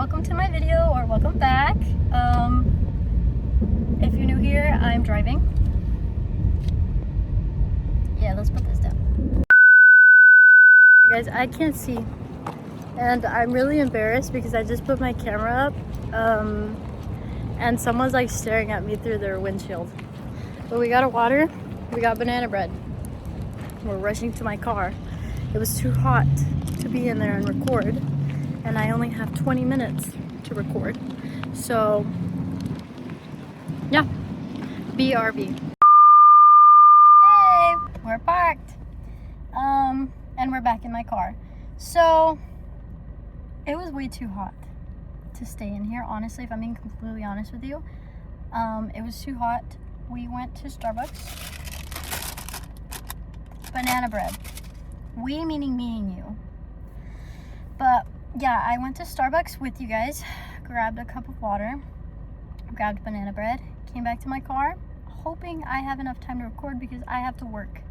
welcome to my video, or welcome back. If you're new here, I'm driving. Yeah, let's put this down. Guys, I can't see, and I'm really embarrassed because I just put my camera up, and someone's like staring at me through their windshield. But we got a water, we got banana bread. We're rushing to my car. It was too hot to be in there and record, and I only have 20 minutes to record. So, yeah, BRB. Hey, we're parked. And we're back in my car. So, it was way too hot to stay in here, honestly, if I'm being completely honest with you. It was too hot. We went to Starbucks. Banana bread. We meaning me and you. But yeah, I went to Starbucks with you guys, grabbed a cup of water, grabbed banana bread, came back to my car, hoping I have enough time to record because I have to work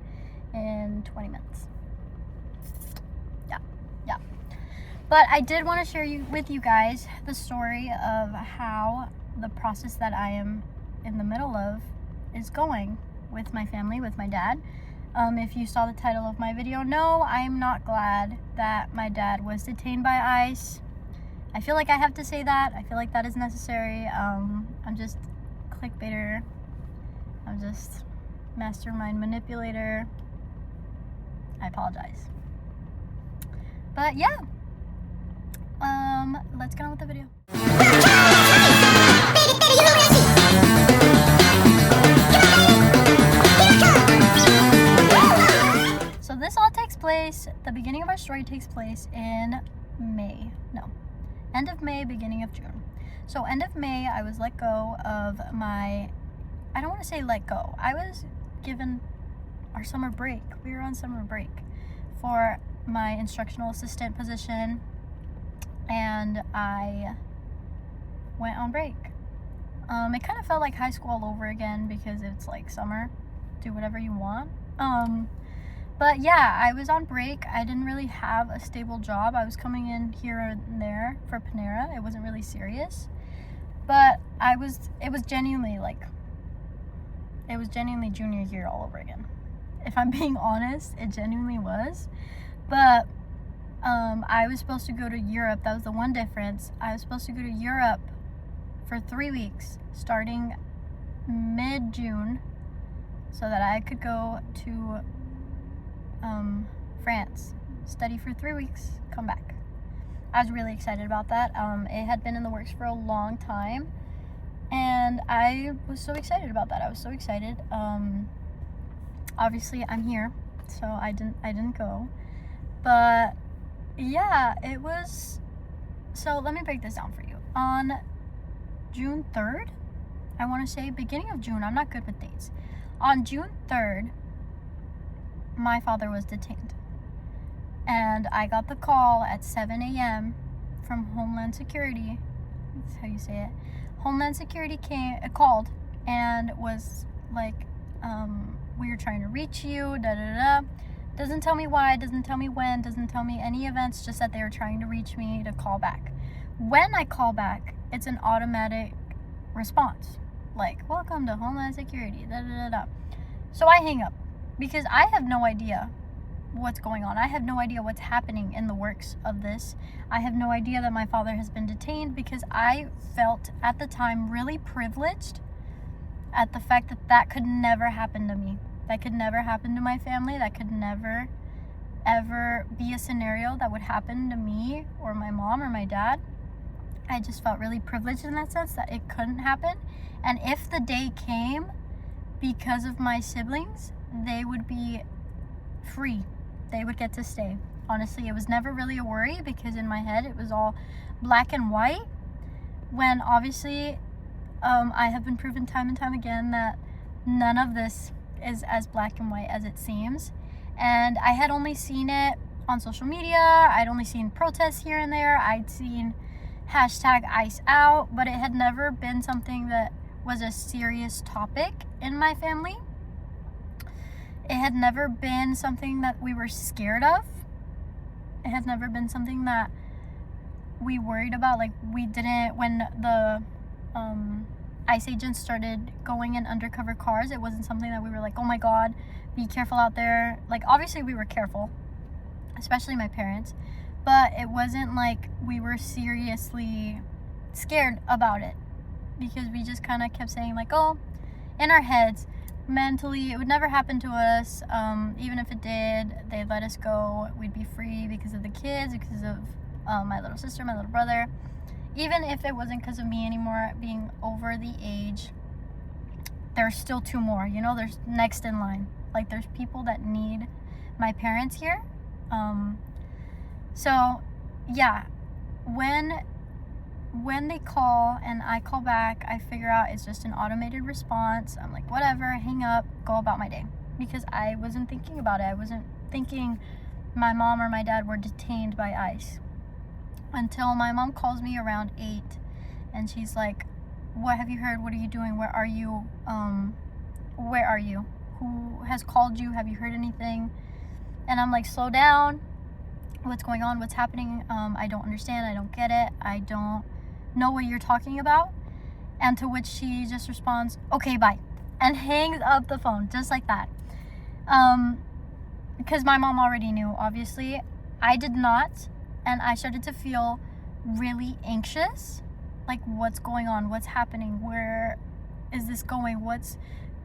in 20 minutes. Yeah. But I did want to share with you guys the story of how the process that I am in the middle of is going with my family, with my dad. If you saw the title of my video, no, I'm not glad that my dad was detained by ICE. I feel like I have to say that. I feel like that is necessary. I'm just clickbaiter. I'm just mastermind manipulator. I apologize. But yeah, let's get on with the video. So this all takes place, the beginning of our story takes place in end of May, beginning of June. So end of May, I was let go of my, I don't want to say let go, I was given our summer break. We were on summer break for my instructional assistant position, and I went on break. It kind of felt like high school all over again because it's like summer, do whatever you want. But yeah, I was on break. I didn't really have a stable job. I was coming in here and there for Panera. It wasn't really serious. But it was genuinely junior year all over again. If I'm being honest, it genuinely was. But I was supposed to go to Europe. That was the one difference. I was supposed to go to Europe for 3 weeks, starting mid-June, so that I could go to France, study for 3 weeks, come back. I was really excited about that. It had been in the works for a long time, and I was so excited about that. I was so excited. Obviously I'm here, so I didn't go. But yeah, it was, so let me break this down for you. On June 3rd, I want to say beginning of June, I'm not good with dates. On June 3rd, my father was detained, and I got the call at 7 a.m. from Homeland Security. That's how you say it. Homeland Security called and was like, we are trying to reach you, Doesn't tell me why, doesn't tell me when, doesn't tell me any events, just that they were trying to reach me to call back. When I call back, it's an automatic response, like, welcome to Homeland Security, So I hang up because I have no idea what's going on. I have no idea what's happening in the works of this. I have no idea that my father has been detained because I felt at the time really privileged at the fact that that could never happen to me. That could never happen to my family. That could never, ever be a scenario that would happen to me or my mom or my dad. I just felt really privileged in that sense that it couldn't happen. And if the day came, because of my siblings, they would be free. They would get to stay. Honestly, it was never really a worry because in my head it was all black and white, when obviously I have been proven time and time again that none of this is as black and white as it seems. And I had only seen it on social media. I'd only seen protests here and there. I'd seen hashtag ICE out, but it had never been something that was a serious topic in my family. It had never been something that we were scared of. It had never been something that we worried about. Like, we didn't, when the ICE agents started going in undercover cars, it wasn't something that we were like, oh my god, be careful out there. Like, obviously we were careful, especially my parents, but it wasn't like we were seriously scared about it, because we just kind of kept saying like, oh, in our heads, mentally, it would never happen to us. Even if it did, they'd let us go, we'd be free because of the kids, because of my little sister, my little brother. Even if it wasn't because of me anymore being over the age, there's still two more, you know, there's next in line. Like, there's people that need my parents here. So yeah, when they call and I call back, I figure out it's just an automated response. I'm like, whatever, hang up, go about my day, because I wasn't thinking about it. I wasn't thinking my mom or my dad were detained by ICE, until my mom calls me around 8 and she's like, what have you heard? What are you doing? Where are you? Where are you? Who has called you? Have you heard anything? And I'm like, slow down. What's going on? What's happening? I don't understand. I don't get it. I don't know what you're talking about. And to which she just responds, okay, bye, and hangs up the phone just like that. Because my mom already knew, obviously. I did not, and I started to feel really anxious. Like, what's going on? What's happening? Where is this going? What's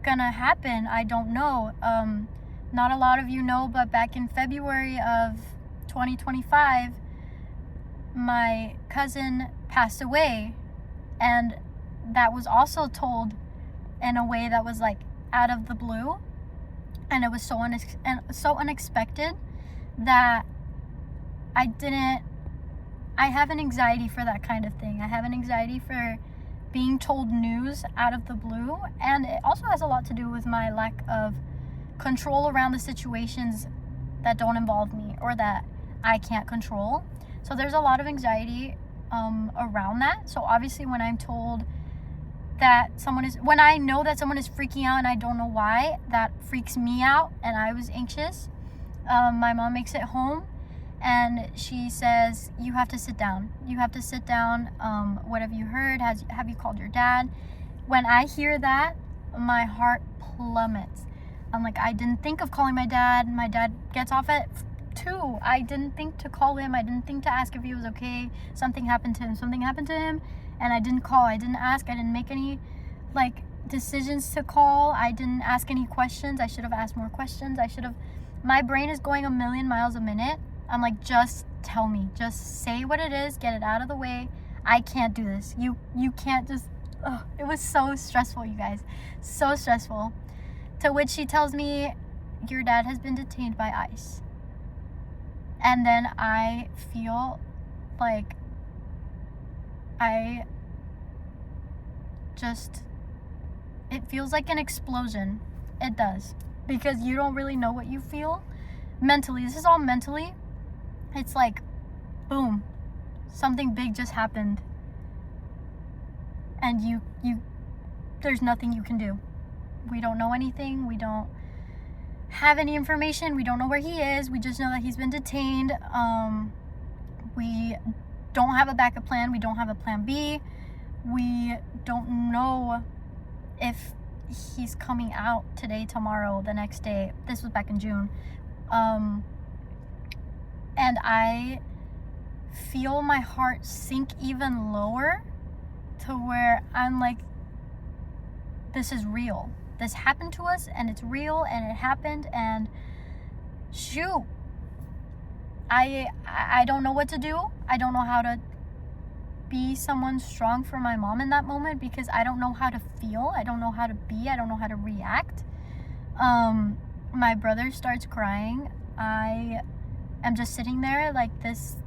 gonna happen? I don't know. Not a lot of you know, but back in February of 2025, my cousin passed away, and that was also told in a way that was like out of the blue, and it was so unexpected that I have an anxiety for that kind of thing. I have an anxiety for being told news out of the blue, and it also has a lot to do with my lack of control around the situations that don't involve me or that I can't control. So there's a lot of anxiety around that. So obviously when I'm told that when I know that someone is freaking out and I don't know why, that freaks me out, and I was anxious. My mom makes it home and she says, you have to sit down. You have to sit down. What have you heard? Have you called your dad? When I hear that, my heart plummets. I'm like, I didn't think of calling my dad. My dad gets off at 2. I didn't think to call him. I didn't think to ask if he was okay. Something happened to him, and I didn't call. I didn't ask. I didn't make any decisions to call. I didn't ask any questions. I should have asked more questions. My brain is going a million miles a minute. I'm like, just tell me. Just say what it is. Get it out of the way. I can't do this. You can't just... It was so stressful, you guys. So stressful. To which she tells me, your dad has been detained by ICE. And then I feel like it feels like an explosion. It does. Because you don't really know what you feel mentally. This is all mentally. It's like, boom, something big just happened. And you there's nothing you can do. We don't know anything. We don't have any information. We don't know where he is. We just know that he's been detained. We don't have a backup plan. We don't have a plan B. We don't know if he's coming out today, tomorrow, the next day. This was back in June. And I feel my heart sink even lower, to where I'm like, this is real. This happened to us, and it's real, and it happened, and shoot. I don't know what to do. I don't know how to be someone strong for my mom in that moment, because I don't know how to feel. I don't know how to be. I don't know how to react. My brother starts crying. I am just sitting there like, this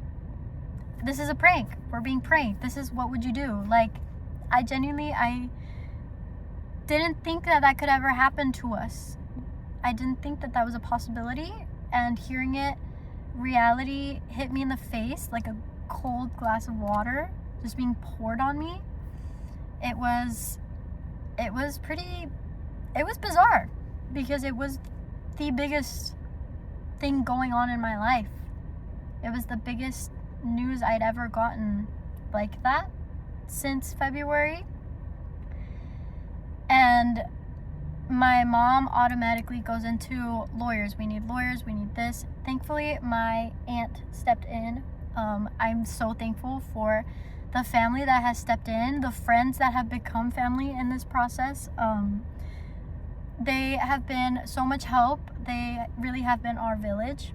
is a prank. We're being pranked. What would you do? Like, I didn't think that could ever happen to us. I didn't think that was a possibility, and hearing it, reality hit me in the face like a cold glass of water just being poured on me. It was bizarre, because it was the biggest thing going on in my life. It was the biggest news I'd ever gotten like that since February. And my mom automatically goes into lawyers. We need lawyers, we need this. Thankfully, my aunt stepped in. I'm so thankful for the family that has stepped in, the friends that have become family in this process. They have been so much help. They really have been our village.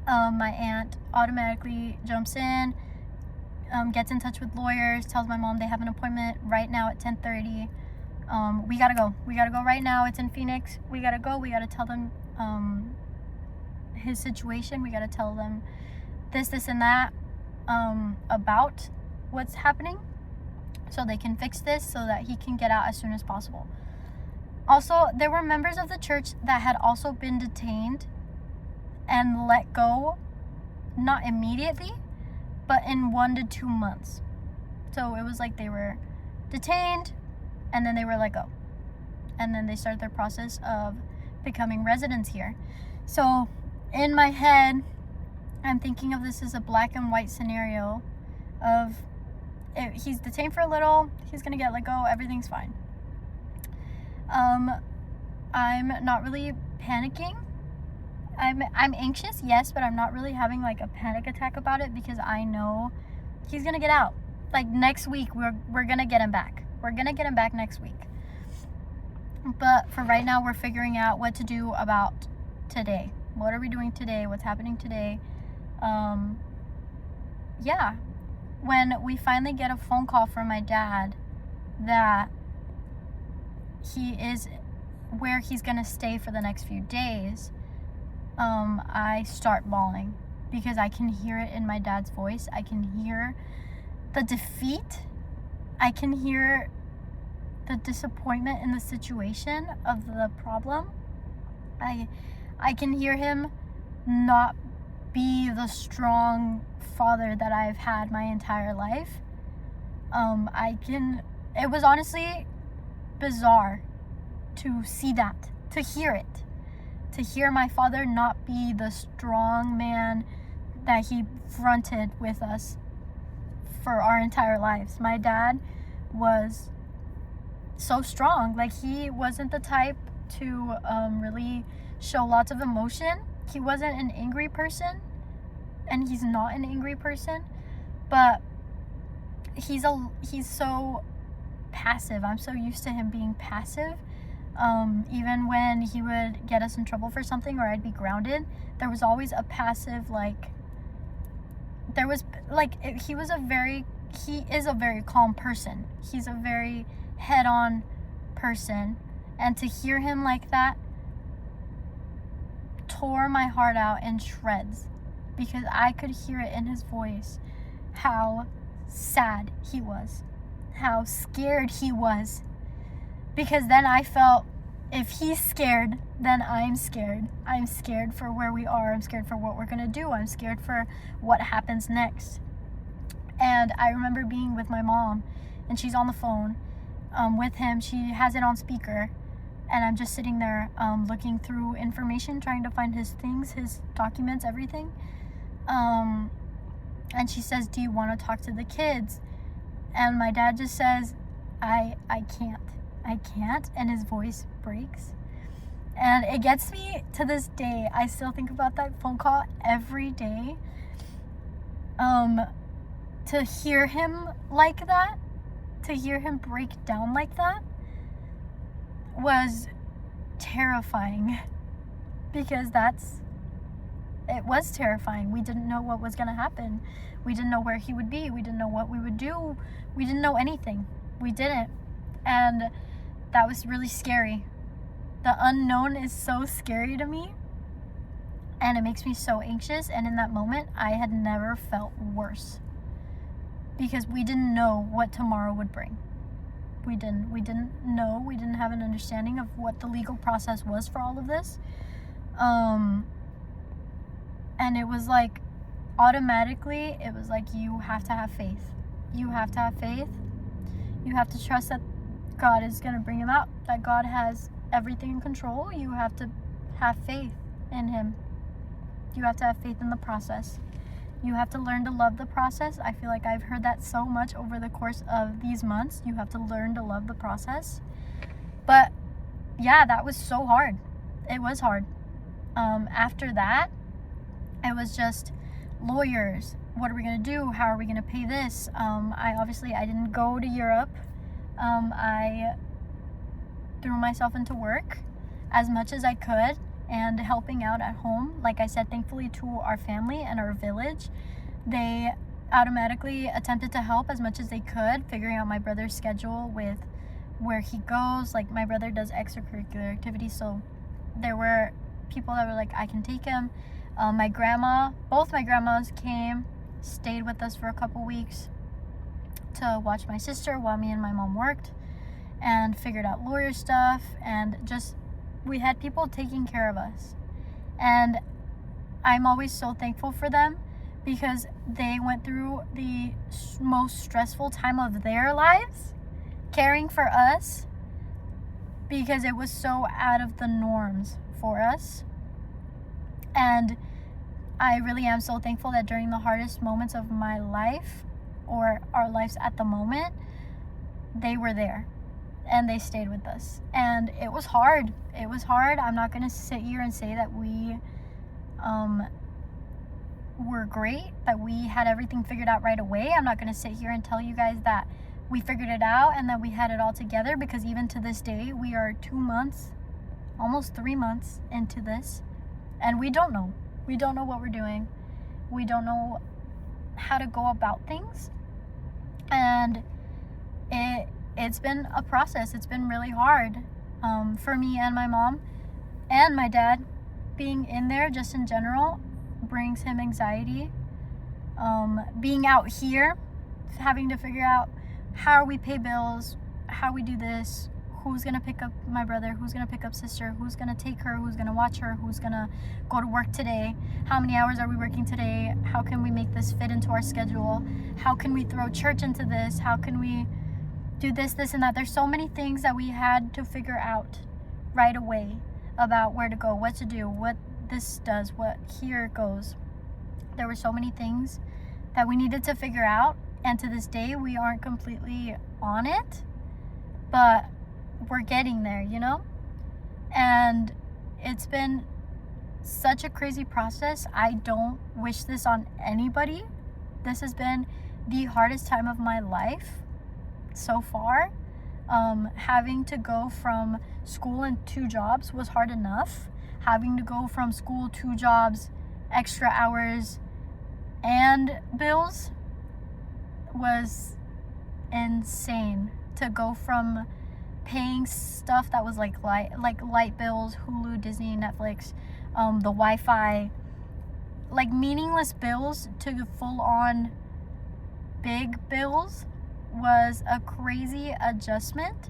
My aunt automatically jumps in, gets in touch with lawyers, tells my mom they have an appointment right now at 10:30. We gotta go right now. It's in Phoenix. We gotta go. We gotta tell them his situation. We gotta tell them this and that about what's happening, so they can fix this, so that he can get out as soon as possible. Also, there were members of the church that had also been detained and let go, not immediately, but in 1 to 2 months. So it was like they were detained and then they were let go, and then they started their process of becoming residents here. So in my head, I'm thinking of this as a black and white scenario of, if he's detained for a little, he's gonna get let go, everything's fine. I'm not really panicking. I'm anxious, yes, but I'm not really having like a panic attack about it, because I know he's gonna get out. Like next week, we're gonna get him back. We're gonna get him back next week. But for right now, we're figuring out what to do about today. What are we doing today? What's happening today? Yeah. When we finally get a phone call from my dad that he is where he's gonna stay for the next few days, I start bawling, because I can hear it in my dad's voice. I can hear the defeat. I can hear the disappointment in the situation of the problem. I can hear him not be the strong father that I've had my entire life. It was honestly bizarre to see that, to hear it, to hear my father not be the strong man that he fronted with us for our entire lives. My dad was so strong. Like, he wasn't the type to really show lots of emotion. He wasn't an angry person, and he's not an angry person, but he's so passive. I'm so used to him being passive. Even when he would get us in trouble for something, or I'd be grounded, there was always a passive, he is a very calm person. He's a very head-on person, and to hear him like that tore my heart out in shreds, because I could hear it in his voice how sad he was, how scared he was. Because then I felt, if he's scared, then I'm scared. I'm scared for where we are. I'm scared for what we're gonna do. I'm scared for what happens next. And I remember being with my mom, and she's on the phone with him. She has it on speaker, and I'm just sitting there looking through information, trying to find his things, his documents, everything. And she says, "Do you want to talk to the kids?" And my dad just says, I can't, and his voice breaks. And it gets me to this day. I still think about that phone call every day. To hear him like that, to hear him break down like that, was terrifying, because it was terrifying. We didn't know what was going to happen. We didn't know where he would be. We didn't know what we would do. We didn't know anything. We didn't. And that was really scary. The unknown is so scary to me, and it makes me so anxious. And in that moment, I had never felt worse, because we didn't know what tomorrow would bring. We didn't know. We didn't have an understanding of what the legal process was for all of this. And it was like, automatically, it was like, you have to have faith. You have to have faith. You have to trust that God is going to bring him out, that God has everything in control. You have to have faith in him. You have to have faith in the process. You have to learn to love the process. I feel like I've heard that so much over the course of these months. You have to learn to love the process. But yeah, that was so hard. It was hard. After that, it was just lawyers. What are we going to do? How are we going to pay this? I didn't go to Europe. I threw myself into work as much as I could and helping out at home. Like I said, thankfully to our family and our village, they automatically attempted to help as much as they could, figuring out my brother's schedule with where he goes. Like, my brother does extracurricular activities, so there were people that were like, I can take him. Both my grandmas came, stayed with us for a couple weeks to watch my sister while me and my mom worked and figured out lawyer stuff, and just, we had people taking care of us. And I'm always so thankful for them because they went through the most stressful time of their lives caring for us, because it was so out of the norms for us. And I really am so thankful that during the hardest moments of my life, or our lives at the moment, they were there and they stayed with us. And it was hard. It was hard. I'm not going to sit here and say that we were great, that we had everything figured out right away. I'm not going to sit here and tell you guys that we figured it out and that we had it all together, because even to this day, we are 2 months, almost 3 months into this, and we don't know. We don't know what we're doing. We don't know how to go about things. And it's been a process. It's been really hard for me and my mom and my dad. Being in there just in general brings him anxiety. Being out here, having to figure out how we pay bills, how we do this, who's going to pick up my brother, who's going to pick up sister, who's going to take her, who's going to watch her, who's going to go to work today, how many hours are we working today, how can we make this fit into our schedule, how can we throw church into this, how can we do this, and that. There's so many things that we had to figure out right away about where to go, what to do, what this does, what here goes. There were so many things that we needed to figure out, and to this day we aren't completely on it, but we're getting there, you know? And it's been such a crazy process. I don't wish this on anybody. This has been the hardest time of my life so far. Having to go from school and 2 jobs was hard enough. Having to go from school, 2 jobs, extra hours, and bills was insane. To go from paying stuff that was like light bills, Hulu, Disney, Netflix, the Wi-Fi, like meaningless bills, to full-on big bills was a crazy adjustment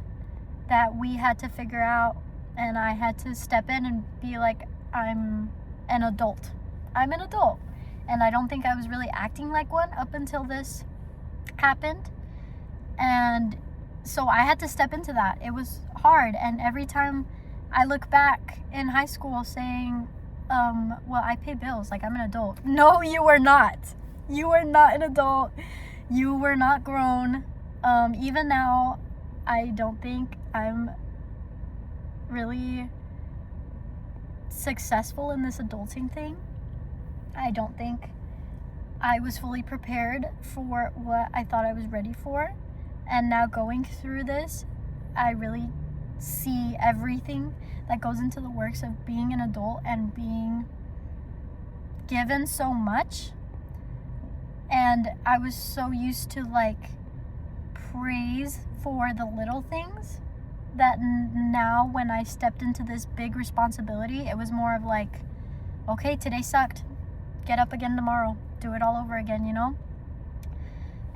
that we had to figure out, and I had to step in and be like, I'm an adult. I'm an adult. And I don't think I was really acting like one up until this happened. And so I had to step into that. It was hard. And every time I look back in high school saying, well, I pay bills, like I'm an adult. No, you are not. You are not an adult. You were not grown. Even now, I don't think I'm really successful in this adulting thing. I don't think I was fully prepared for what I thought I was ready for. And now going through this, I really see everything that goes into the works of being an adult and being given so much. And I was so used to like praise for the little things that now when I stepped into this big responsibility, it was more of like, okay, today sucked. Get up again tomorrow. Do it all over again, you know?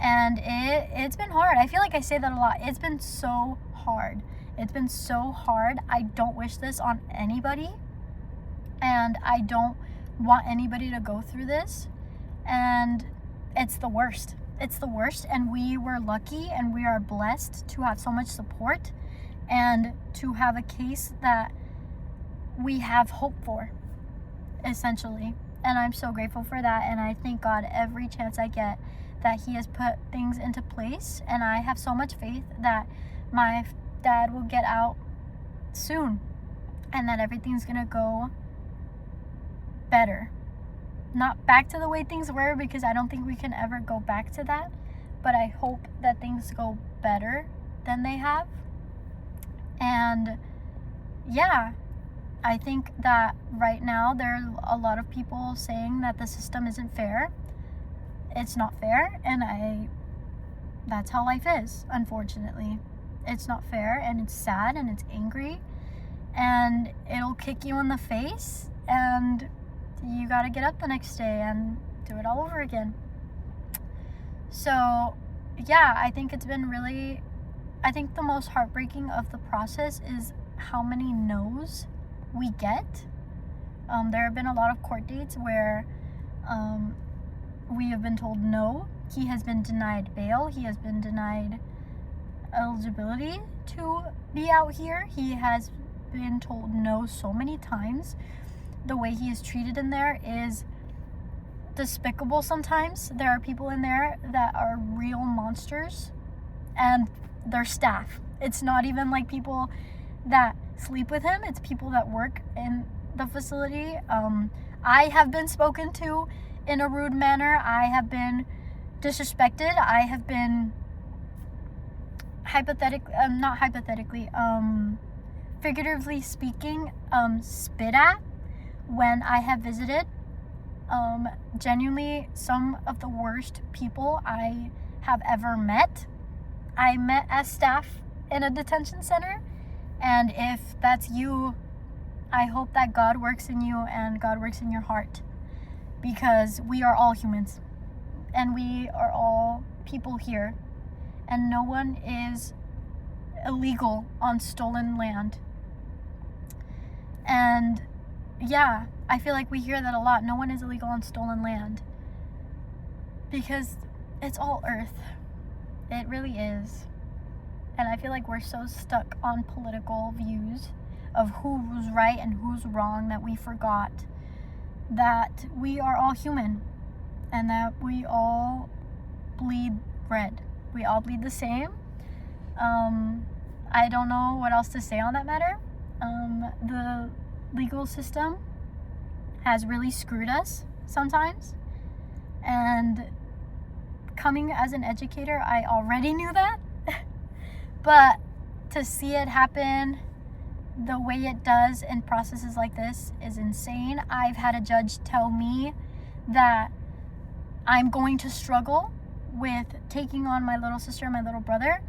And it's been hard. I feel like I say that a lot. It's been so hard. It's been so hard. I don't wish this on anybody. And I don't want anybody to go through this. And it's the worst. It's the worst. And we were lucky and we are blessed to have so much support and to have a case that we have hope for, essentially. And I'm so grateful for that. And I thank God every chance I get that He has put things into place. And I have so much faith that my dad will get out soon and that everything's gonna go better. Not back to the way things were, because I don't think we can ever go back to that. But I hope that things go better than they have. And yeah, I think that right now there are a lot of people saying that the system isn't fair. It's not fair, and that's how life is, unfortunately. It's not fair, and it's sad, and it's angry, and it'll kick you in the face, and you gotta get up the next day and do it all over again. So yeah, I think the most heartbreaking of the process is how many no's we get. There have been a lot of court dates where we have been told no. He has been denied bail. He has been denied eligibility to be out here. He has been told no so many times. The way he is treated in there is despicable sometimes. There are people in there that are real monsters, and their staff. It's not even like people that sleep with him. It's people that work in the facility. I have been spoken to in a rude manner. I have been disrespected. I have been figuratively speaking, spit at when I have visited. Genuinely some of the worst people I have ever met. I met as staff in a detention center, and if that's you, I hope that God works in you and God works in your heart, because we are all humans and we are all people here, and no one is illegal on stolen land. And yeah, I feel like we hear that a lot. No one is illegal on stolen land, because it's all earth. It really is. And I feel like we're so stuck on political views of who's right and who's wrong that we forgot that we are all human and that we all bleed red. We all bleed the same. I don't know what else to say on that matter. The legal system has really screwed us sometimes. And coming as an educator, I already knew that. But to see it happen the way it does in processes like this is insane. I've had a judge tell me that I'm going to struggle with taking on my little sister and my little brother,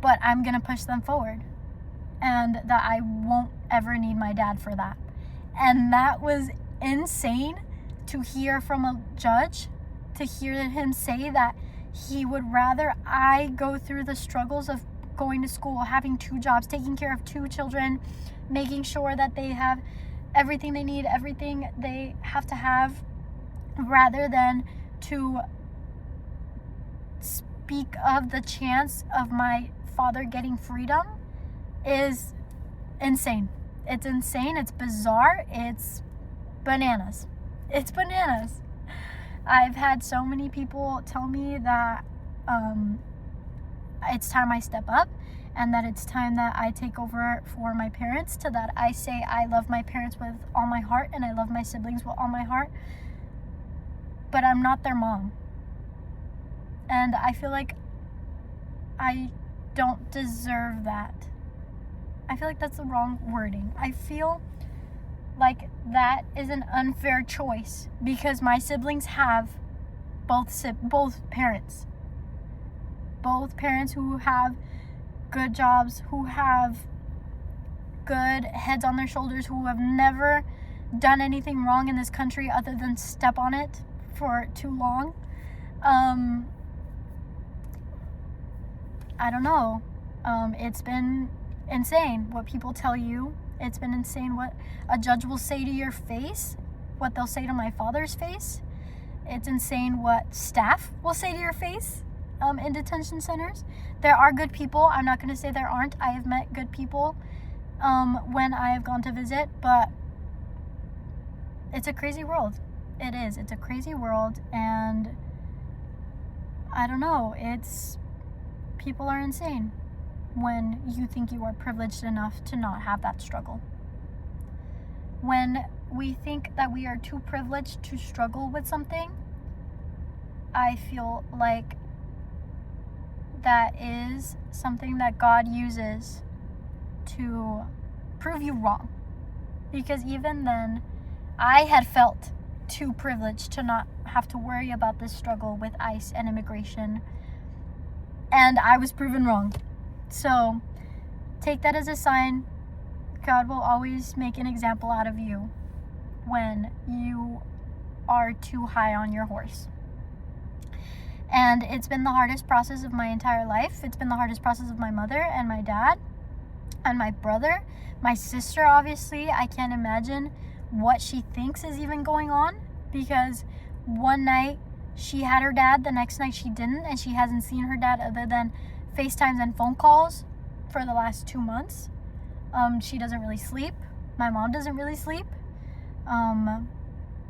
but I'm going to push them forward, and that I won't ever need my dad for that. And that was insane to hear from a judge, to hear him say that he would rather I go through the struggles of going to school, having 2 jobs, taking care of 2 children, making sure that they have everything they need, everything they have to have, rather than to speak of the chance of my father getting freedom, is insane. It's insane. It's bizarre. It's bananas. It's bananas. I've had so many people tell me that it's time I step up, and that it's time that I take over for my parents, to that I say I love my parents with all my heart and I love my siblings with all my heart, but I'm not their mom. And I feel like I don't deserve that. I feel like that's the wrong wording. I feel like that is an unfair choice, because my siblings have both parents. Both parents who have good jobs, who have good heads on their shoulders, who have never done anything wrong in this country other than step on it for too long. I don't know. It's been insane what people tell you. It's been insane what a judge will say to your face, what they'll say to my father's face. It's insane what staff will say to your face in detention centers. There are good people. I'm not going to say there aren't. I have met good people when I have gone to visit, but it's a crazy world. It is. It's a crazy world, and I don't know. People are insane when you think you are privileged enough to not have that struggle. When we think that we are too privileged to struggle with something, I feel like that is something that God uses to prove you wrong. Because even then, I had felt too privileged to not have to worry about this struggle with ICE and immigration, and I was proven wrong. So take that as a sign. God will always make an example out of you when you are too high on your horse. And it's been the hardest process of my entire life. It's been the hardest process of my mother and my dad and my brother, my sister. Obviously, I can't imagine what she thinks is even going on, because one night she had her dad, the next night she didn't, and she hasn't seen her dad other than FaceTimes and phone calls for the last 2 months. She doesn't really sleep. My mom doesn't really sleep.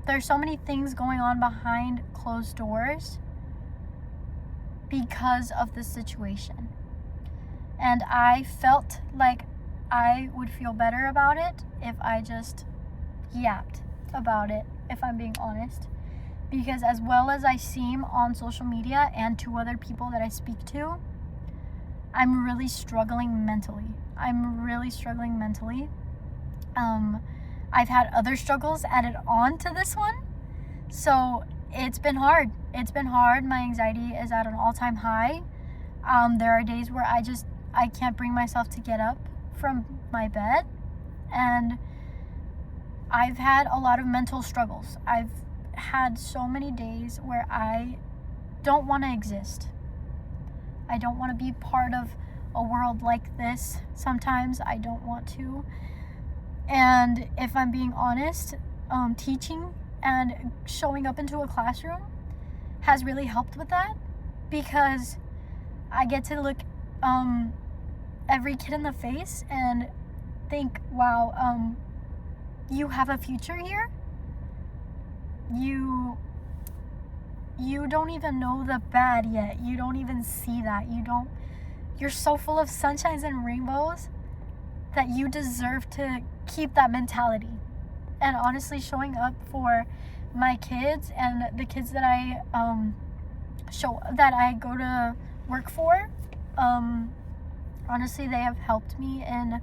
There's so many things going on behind closed doors because of the situation. And I felt like I would feel better about it if I just yapped about it, if I'm being honest. Because as well as I seem on social media and to other people that I speak to, I'm really struggling mentally. I've had other struggles added on to this one. So it's been hard. My anxiety is at an all-time high. There are days where I can't bring myself to get up from my bed. And I've had a lot of mental struggles. I've had so many days where I don't want to exist. I don't want to be part of a world like this. Sometimes I don't want to. And if I'm being honest, teaching and showing up into a classroom has really helped with that, because I get to look every kid in the face and think, wow, you have a future here. You don't even know the bad yet. You don't even see that. You're so full of sunshines and rainbows that you deserve to keep that mentality. And honestly, showing up for my kids and the kids that I go to work for, honestly, they have helped me in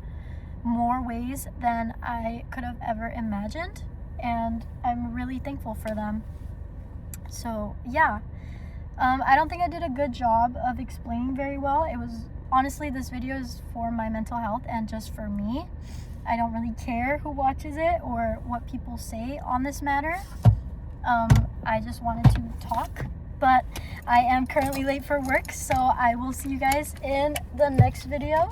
more ways than I could have ever imagined, and I'm really thankful for them. So yeah, I don't think I did a good job of explaining very well. It was honestly, this video is for my mental health and just for me. I don't really care who watches it or what people say on this matter. I just wanted to talk, but I am currently late for work, so I will see you guys in the next video.